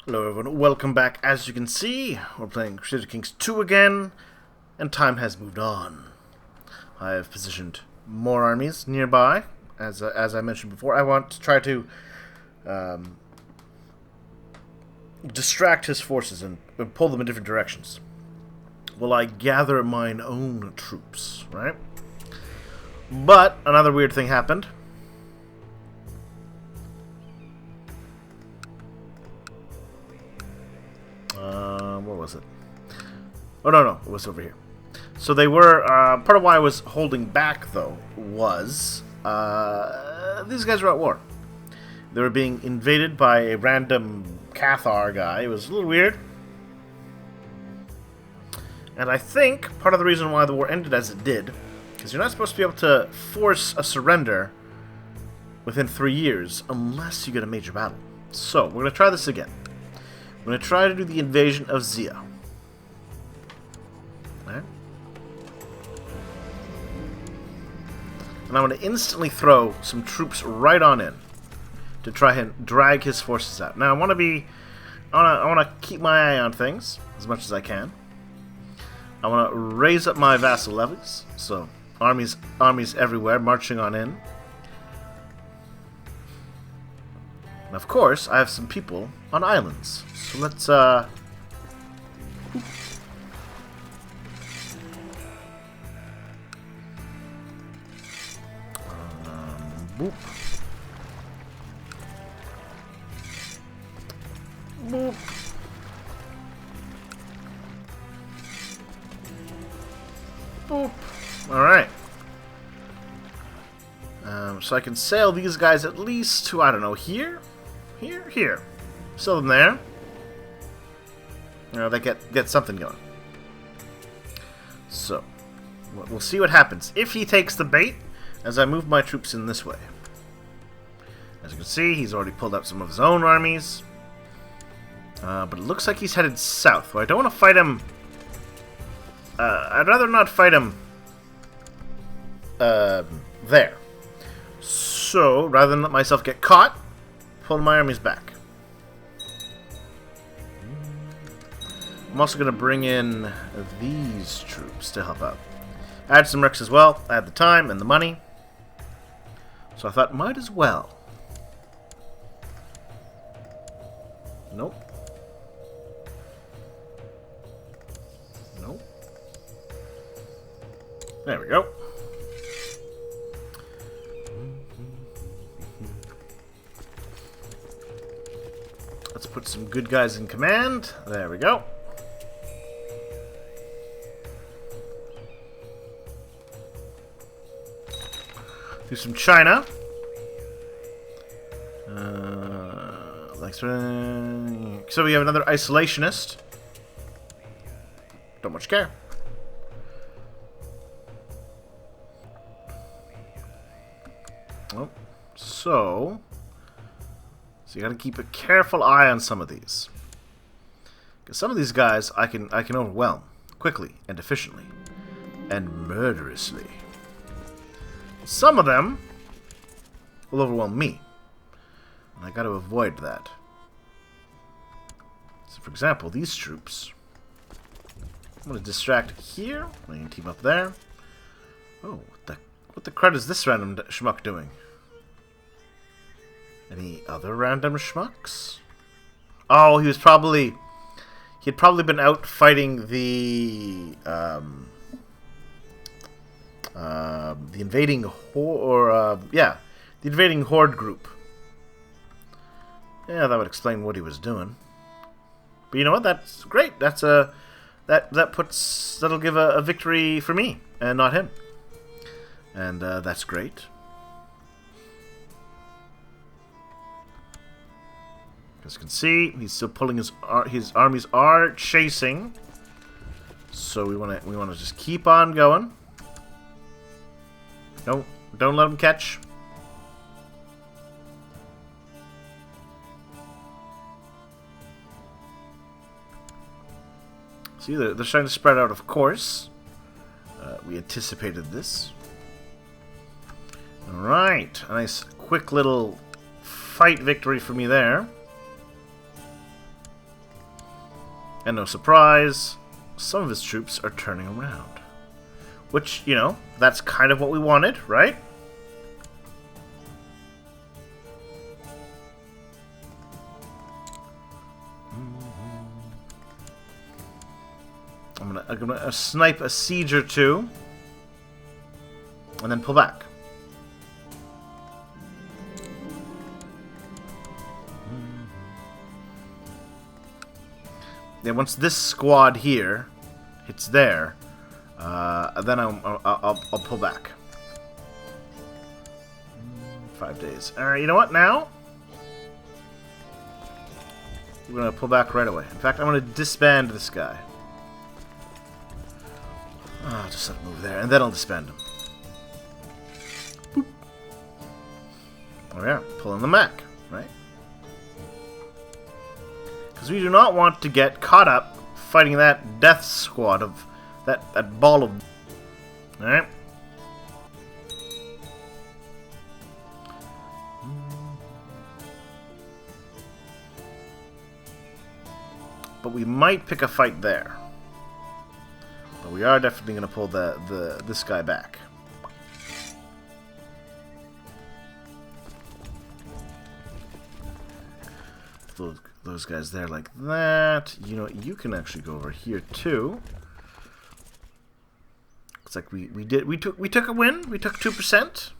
Hello everyone, welcome back. As you can see, we're playing CK2 again, and time has moved on. I have positioned more armies nearby, as I mentioned before. I want to try to distract his forces and pull them in different directions, while I gather mine own troops, right? But another weird thing happened. What was it? Oh, no, it was over here. So they were, part of why I was holding back, though, was, these guys were at war. They were being invaded by a random Cathar guy. It was a little weird. And I think part of the reason why the war ended as it did, because you're not supposed to be able to force a surrender within 3 years, unless you get a major battle. So, we're going to try this again. I'm going to try to do the invasion of Zia. Right? And I'm going to instantly throw some troops right on in to try and drag his forces out. Now, I want to keep my eye on things as much as I can. I want to raise up my vassal levies, so armies everywhere marching on in. And of course, I have some people on islands. So let's, boop. Boop. Boop. Alright. So I can sail these guys at least to, I don't know, here? Here. Sail them there. They get something going. So, we'll see what happens. If he takes the bait, as I move my troops in this way. As you can see, he's already pulled out some of his own armies. But it looks like he's headed south. Well, I don't want to fight him. I'd rather not fight him there. So, rather than let myself get caught, pull my armies back. I'm also going to bring in these troops to help out. I had some Rex as well. I had the time and the money. So I thought, might as well. Nope. Nope. There we go. Let's put some good guys in command. There we go. Do some China. So we have another isolationist. Don't much care. Oh, so you got to keep a careful eye on some of these, because some of these guys I can overwhelm quickly and efficiently and murderously. Some of them will overwhelm me, and I got to avoid that. So, for example, these troops, I'm going to distract here. I can team up there. Oh, what the crud is this random schmuck doing? Any other random schmucks? Oh, he had probably been out fighting the invading the invading horde group. Yeah, that would explain what he was doing. But you know what? That's great. That's that'll give a victory for me and not him. And that's great. As you can see, he's still pulling his armies are chasing. So we want to just keep on going. No, don't let him catch. See, they're trying to spread out, of course. We anticipated this. Alright, a nice quick little fight victory for me there. And no surprise, some of his troops are turning around. Which, you know, that's kind of what we wanted, right? I'm gonna snipe a siege or two, and then pull back. Yeah, once this squad here hits there, then I'll pull back. 5 days. All right, you know what? Now we're gonna pull back right away. In fact, I'm gonna disband this guy. Oh, just let him move there, and then I'll disband him. Boop. Oh yeah, pulling them back, right? Because we do not want to get caught up fighting that death squad of that ball of. All right. But we might pick a fight there. But we are definitely going to pull this guy back. Those guys there like that. You know, you can actually go over here too. Looks like we took a win. We took 2%.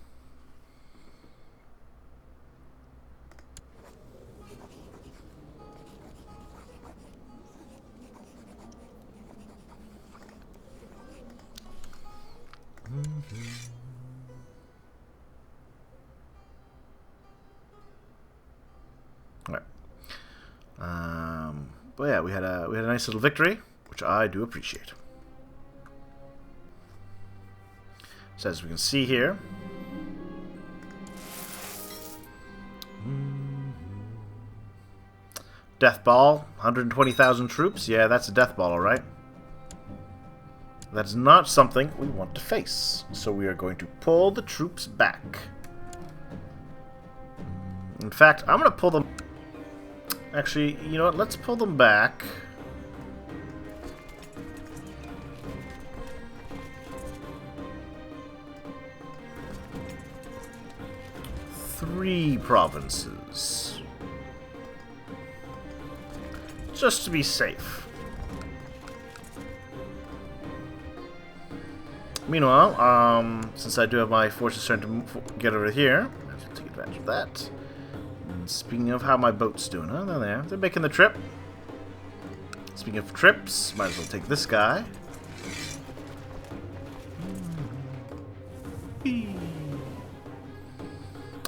All right. But yeah, we had a nice little victory, which I do appreciate. So as we can see here, death ball, 120,000 troops. Yeah, that's a death ball, all right. That's not something we want to face, so we are going to pull the troops back. In fact, I'm going to pull them. Actually, you know what? Let's pull them back. Three provinces. Just to be safe. Meanwhile, since I do have my forces starting to get over here, I'll take advantage of that. And speaking of how my boat's doing, oh, they're there. They're making the trip. Speaking of trips, might as well take this guy.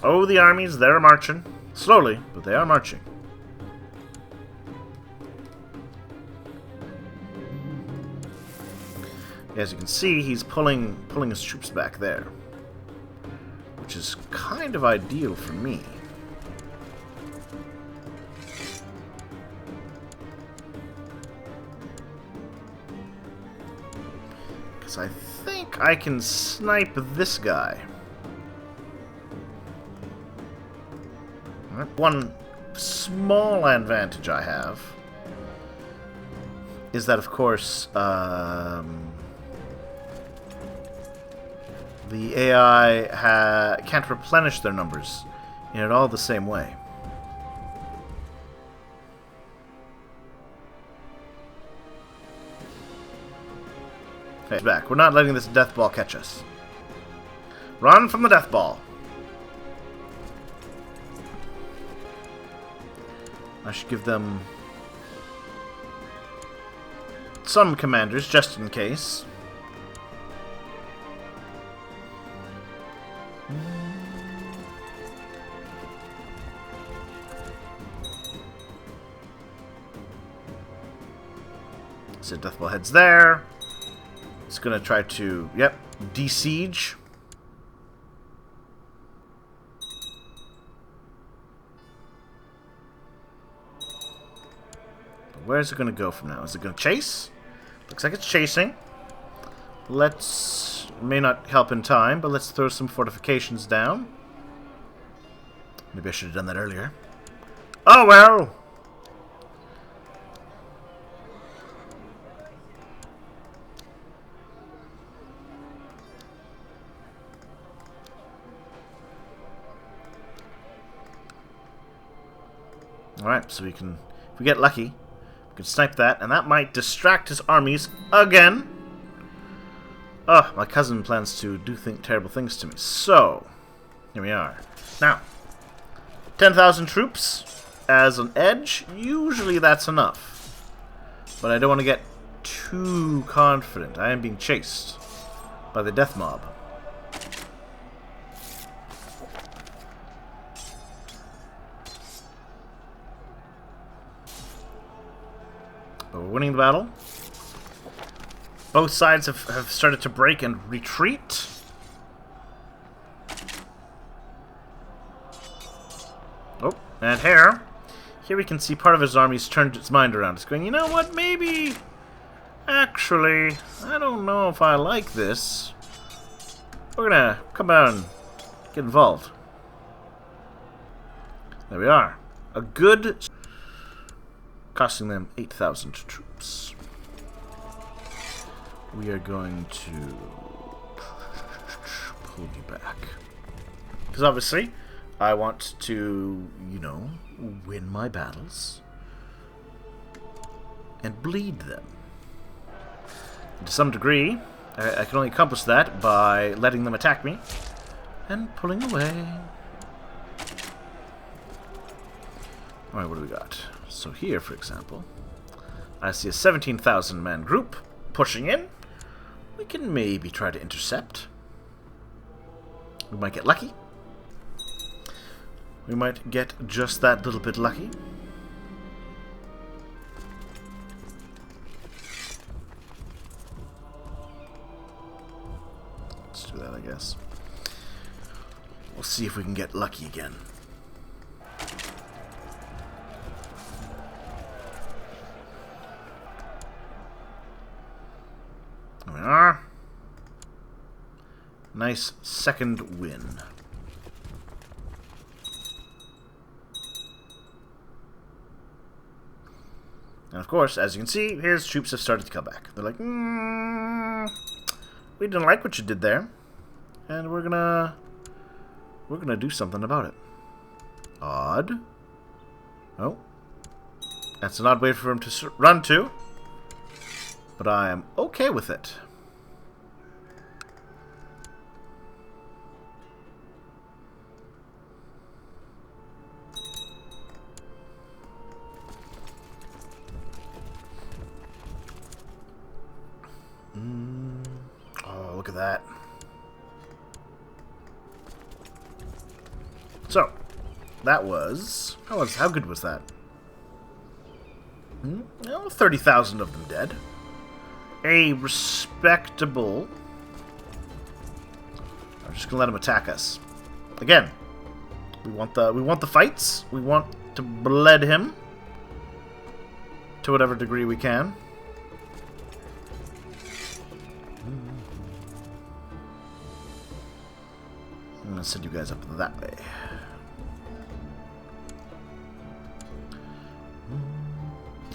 Oh, the armies, they're marching. Slowly, but they are marching. As you can see, he's pulling his troops back there, which is kind of ideal for me. Because I think I can snipe this guy. One small advantage I have is that, of course, the AI can't replenish their numbers in at all the same way. Okay, back. We're not letting this death ball catch us. Run from the death ball. I should give them some commanders, just in case. So death ball heads there. It's gonna try to, yep, de-siege. Where's it going to go from now? Is it going to chase? Looks like it's chasing. Let's... May not help in time, but let's throw some fortifications down. Maybe I should have done that earlier. Oh, well! Alright, so if we get lucky, we can snipe that, and that might distract his armies again. Oh, my cousin plans to do terrible things to me. So, here we are. Now, 10,000 troops as an edge. Usually that's enough. But I don't want to get too confident. I am being chased by the death mob. But we're winning the battle. Both sides have started to break and retreat. Oh, and here we can see part of his army's turned its mind around. It's going, you know what, maybe... Actually, I don't know if I like this. We're gonna come out and get involved. There we are. A good... Costing them 8,000 troops. We are going to pull you back. Because obviously, I want to, you know, win my battles. And bleed them. And to some degree, I can only accomplish that by letting them attack me. And pulling away. Alright, what do we got? So here, for example, I see a 17,000 man group pushing in. We can maybe try to intercept. We might get lucky. We might get just that little bit lucky. Let's do that, I guess. We'll see if we can get lucky again. There we are. Nice second win. And of course, as you can see, his troops have started to come back. They're like, we didn't like what you did there, and we're gonna do something about it. Odd. Oh, that's an odd way for him to run to, but I am okay with it. Oh, look at that. So, that was... How good was that? Well, 30,000 of them dead. A respectable... I'm just gonna let him attack us. Again, we want the fights. We want to bled him to whatever degree we can. I'm gonna send you guys up that way.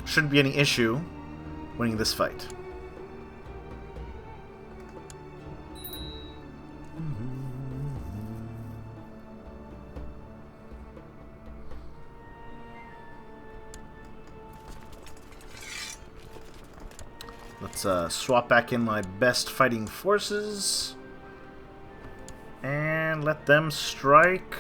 Shouldn't be any issue winning this fight. Let's swap back in my best fighting forces and let them strike.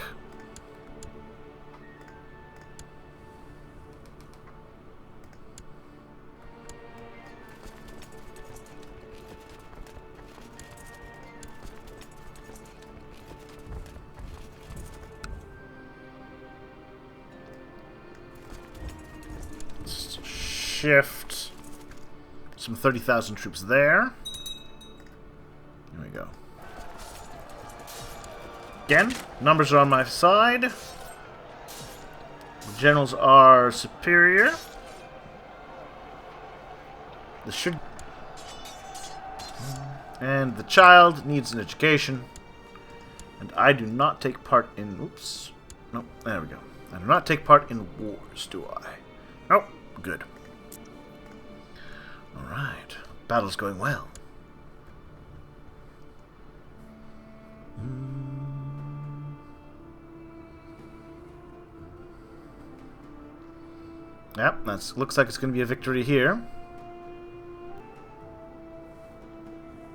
Let's shift some 30,000 troops there. Here we go. Again, numbers are on my side. The generals are superior. This should... And the child needs an education. And I do not take part in... Oops. Nope, there we go. I do not take part in wars, do I? Nope, good. Alright. Battle's going well. Yep, that looks like it's going to be a victory here.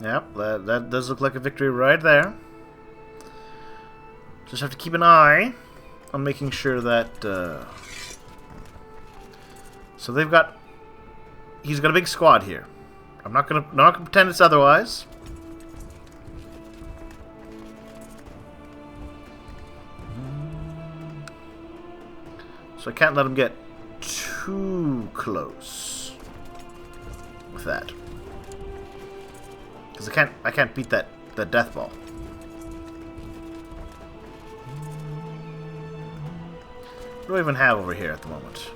Yep, that does look like a victory right there. Just have to keep an eye on making sure that... So they've got... He's got a big squad here. I'm not gonna pretend it's otherwise. So I can't let him get too close with that, because I can't beat that death ball. What do I even have over here at the moment?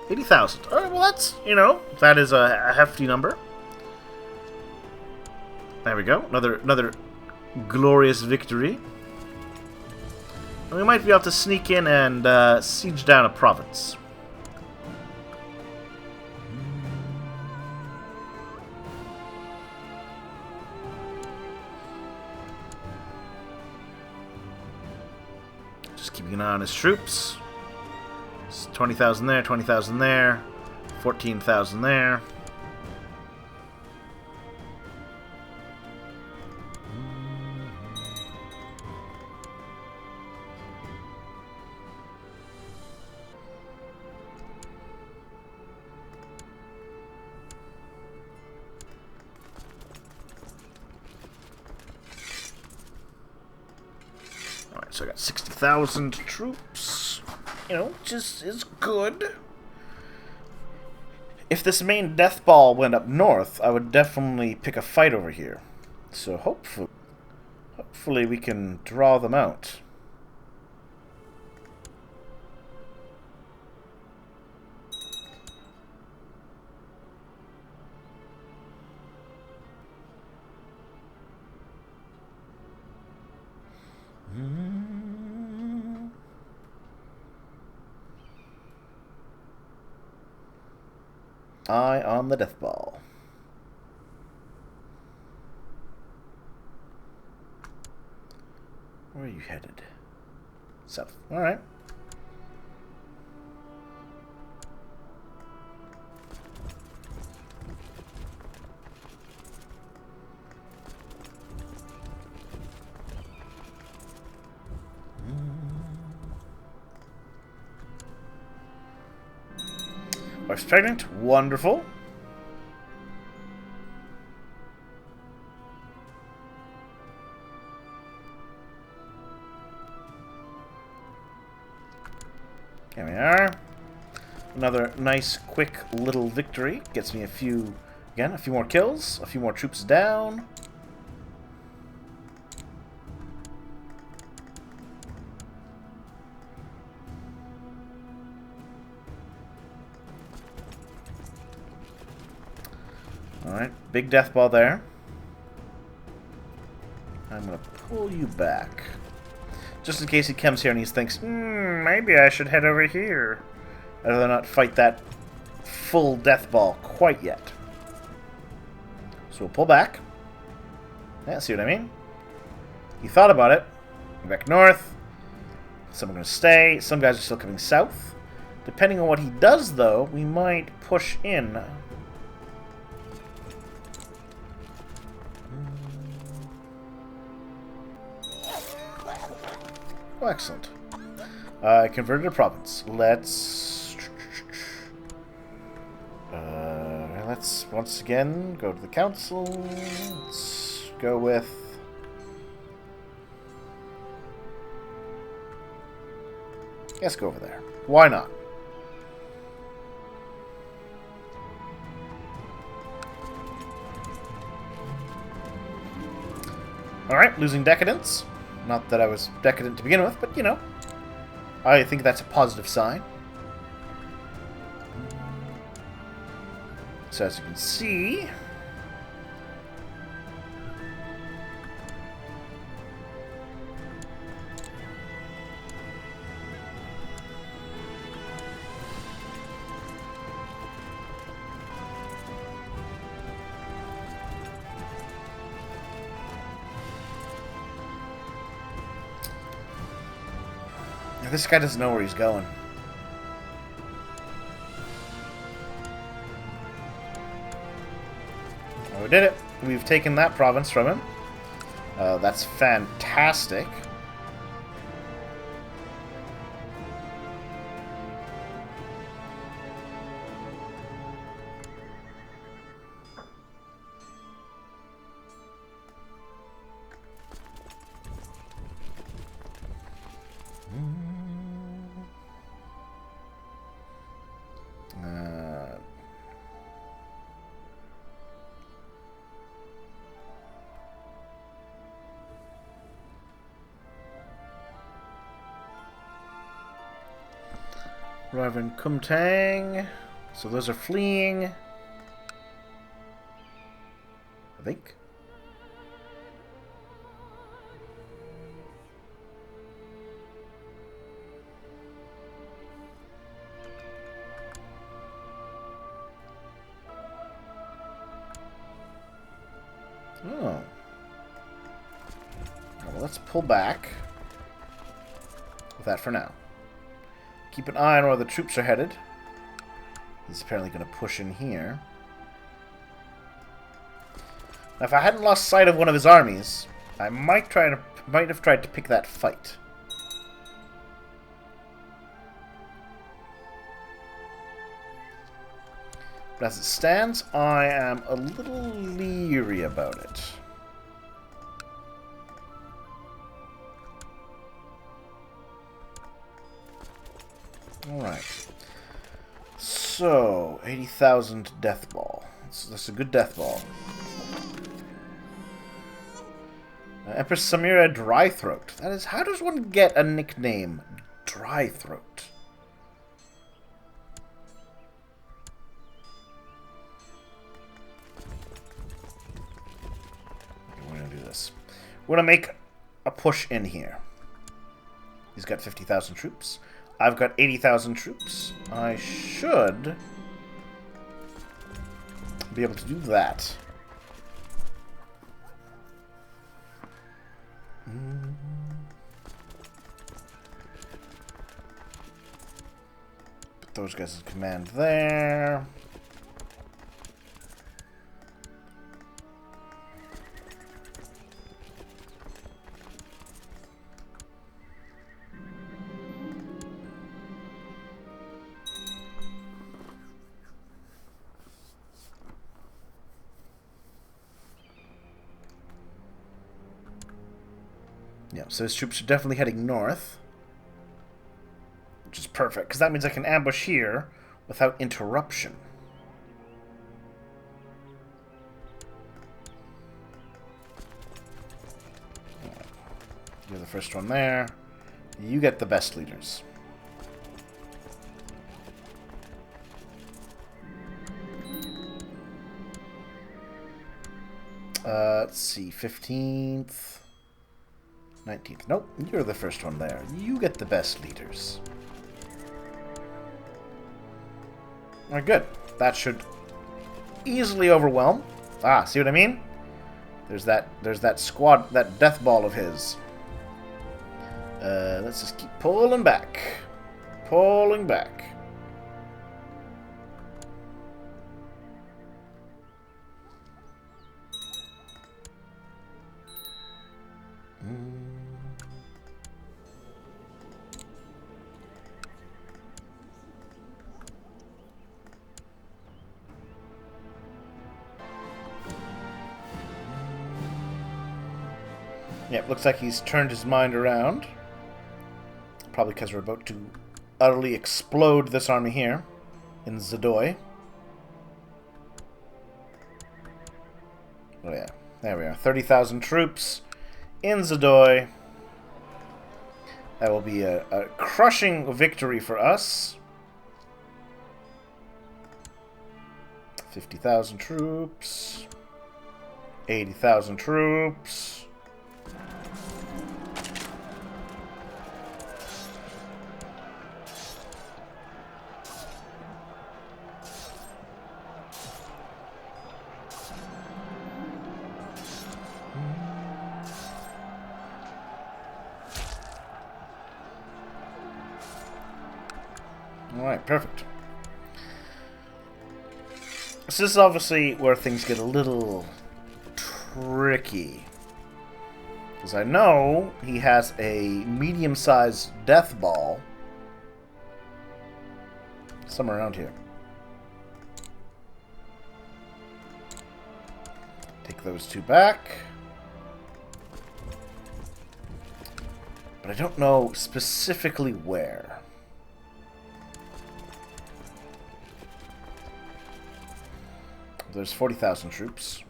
80,000. All right, well that's, you know, that is a hefty number. There we go. Another glorious victory. And we might be able to sneak in and siege down a province. Just keeping an eye on his troops. 20,000 there, 20,000 there, 14,000 there. Alright, so I got 60,000 troops. You know, which is good. If this main death ball went up north, I would definitely pick a fight over here. So hopefully we can draw them out. Eye on the death ball. Where are you headed? South. Alright. Wife's pregnant. Wonderful. There we are. Another nice, quick little victory. Gets me a few more kills, a few more troops down. Alright, big death ball there. I'm going to pull you back. Just in case he comes here and he thinks, maybe I should head over here. I'd rather not fight that full death ball quite yet. So we'll pull back. Yeah, see what I mean? He thought about it. Go back north. Some are going to stay. Some guys are still coming south. Depending on what he does, though, we might push in. Oh, excellent. I converted a province. Let's once again go to the council. Let's go with... Let's go over there. Why not? Alright, losing decadence. Not that I was decadent to begin with, but, you know, I think that's a positive sign. So as you can see... This guy doesn't know where he's going. We did it. We've taken that province from him. That's fantastic. Raven Kumtang. So those are fleeing. I think. Oh. Well, let's pull back with that for now. Keep an eye on where the troops are headed. He's apparently going to push in here. Now, if I hadn't lost sight of one of his armies, I might have tried to pick that fight. But as it stands, I am a little leery about it. Alright. So, 80,000 death ball. That's a good death ball. Empress Samira Drythroat. That is, how does one get a nickname Drythroat? We're going to do this. We're going to make a push in here. He's got 50,000 troops. I've got 80,000 troops. I should be able to do that. Put those guys in command there. Yeah, so his troops are definitely heading north. Which is perfect, because that means I can ambush here without interruption. You're the first one there. You get the best leaders. Let's see, 15th. 19th. Nope, you're the first one there. You get the best leaders. Alright, good. That should easily overwhelm. Ah, see what I mean? There's that squad, that death ball of his. Let's just keep pulling back. Pulling back. Yep, looks like he's turned his mind around. Probably because we're about to utterly explode this army here in Zadoy. Oh yeah, there we are. 30,000 troops in Zadoy. That will be a crushing victory for us. 50,000 troops. 80,000 troops. Alright, perfect. So this is obviously where things get a little tricky. Because I know he has a medium-sized death ball somewhere around here. Take those two back. But I don't know specifically where. There's 40,000 troops.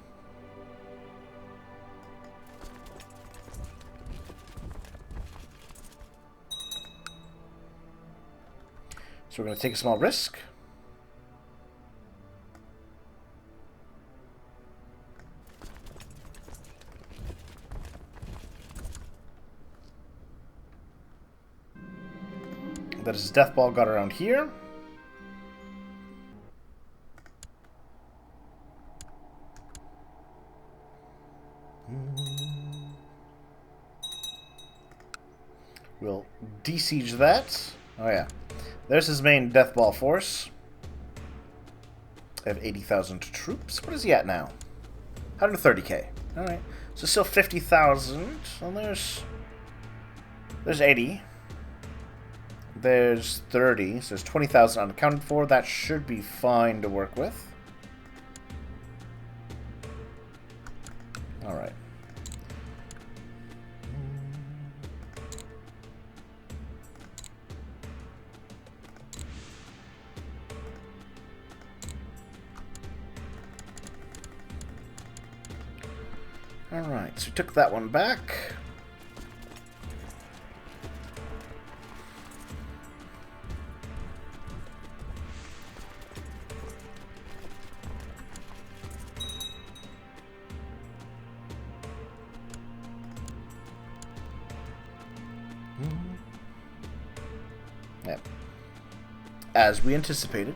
So we're going to take a small risk. That his death ball got around here. We'll de-siege that. Oh yeah. There's his main death ball force. I have 80,000 troops. What is he at now? 130k. Alright. So still 50,000. And there's 80. There's 30. So there's 20,000 unaccounted for. That should be fine to work with. Alright. Alright, so we took that one back. Yep. As we anticipated.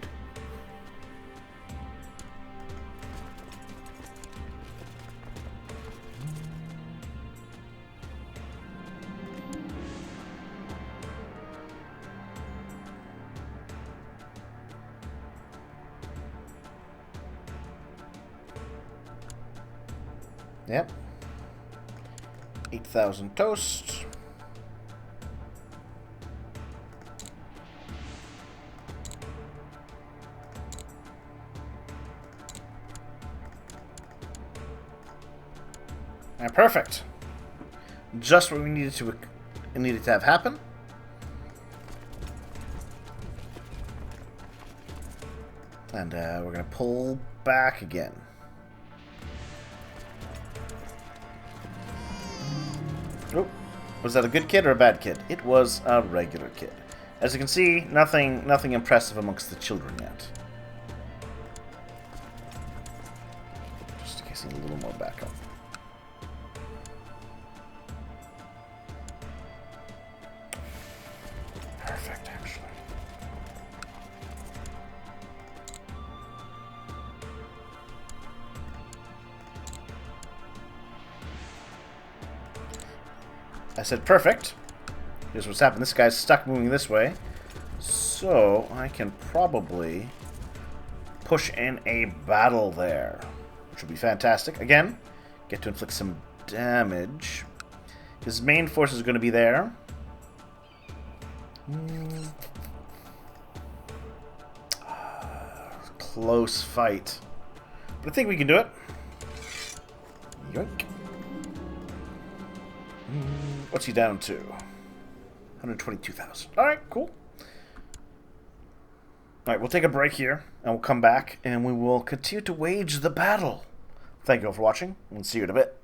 Yep. 8,000 toast. And perfect. Just what we needed to have happen. And we're gonna pull back again. Oh, was that a good kid or a bad kid? It was a regular kid. As you can see, nothing impressive amongst the children yet. Just in case I need a little more backup. Perfect, actually. I said perfect. Here's what's happened. This guy's stuck moving this way. So I can probably push in a battle there, which would be fantastic. Again, get to inflict some damage. His main force is going to be there. Close fight. But I think we can do it. Yoink. What's he down to? 122,000. Alright, cool. Alright, we'll take a break here, and we'll come back, and we will continue to wage the battle. Thank you all for watching, and see you in a bit.